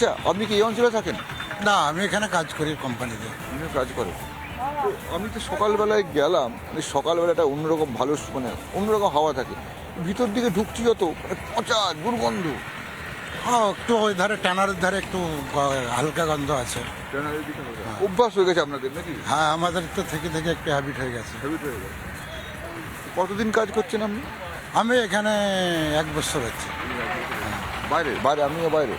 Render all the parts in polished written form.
আচ্ছা, আপনি কি এই অঞ্চলে থাকেন? না, আমি এখানে কাজ করি কোম্পানিতে। আমিও কাজ করেন। তো আমি তো সকালবেলায় গেলাম, মানে সকালবেলা একটা অন্যরকম ভালো মানে অন্যরকম হাওয়া থাকে। ভিতর দিকে ঢুকছি যত মানে পচা দুর্গন্ধ। হ্যাঁ, একটু ওই ধারে টানারের ধারে একটু হালকা গন্ধ আছে। অভ্যাস হয়ে গেছে আপনাদের নাকি? হ্যাঁ, আমাদের তো থেকে থেকে একটু হ্যাবিট হয়ে গেছে। হ্যাবিট হয়ে গেছে। কতদিন কাজ করছেন আপনি? আমি এখানে 1 বছর হচ্ছে। বাইরে বাইরে আমিও বাইরে।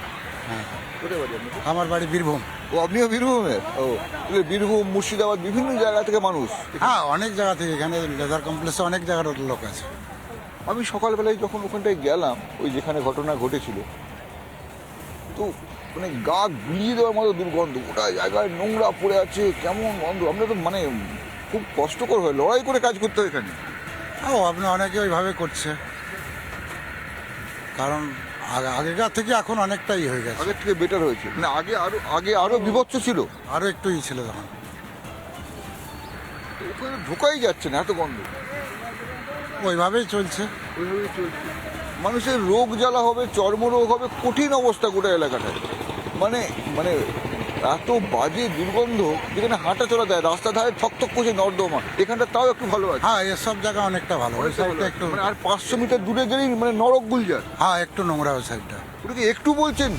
হ্যাঁ, কোথায় বাড়ি আপনাদের? আমার বাড়ি বীরভূম। ও, আপনিও বীরভূমের? ও, তাহলে বীরভূম, মুর্শিদাবাদ বিভিন্ন জায়গা থেকে মানুষ। হ্যাঁ, অনেক জায়গা থেকে এখানে লেদার কমপ্লেক্সে অনেক জায়গার লোক আছে। আমি সকালবেলায় যখন ওখানটায় গেলাম, ওই যেখানে ঘটনা ঘটেছিল, তো মানে গা গুলিয়ে দেওয়ার মতো দুর্গন্ধ, ওটা জায়গায় নোংরা পড়ে আছে, কেমন গন্ধ। আমরা তো মানে খুব কষ্টকর হয়, লড়াই করে কাজ করতে হয় এখানে। আপনি অনেকে ওইভাবে করছে, কারণ আগেকার থেকে এখন অনেকটাই হয়ে গেছে। আগের থেকে বেটার হয়েছে, মানে আগে আরো বিভৎস ছিল। আরও একটু ছিল তখন। তো ওখানে ঢোকাই যাচ্ছে না, এত গন্ধ। ওইভাবেই চলছে। ওইভাবেই চলছে। মানুষের রোগ জ্বালা হবে, চর্মরোগ হবে, কঠিন অবস্থা গোটা এলাকাটায়। মানে মানে এত বাজে দুর্গন্ধ, যেখানে হাঁটা চলা দেয়, রাস্তা ধারে ঠকঠক করছে নর্দমা, এখানটা তাও একটু ভালো আছে। হ্যাঁ, এসব জায়গা অনেকটা ভালো। ওই সাইডটা একটু মানে আর 500 মিটার দূরে গেলেই মানে নরক গুলজার। হ্যাঁ, একটু নোংরা ওই সাইডটা। ওটা কি একটু বলছেন?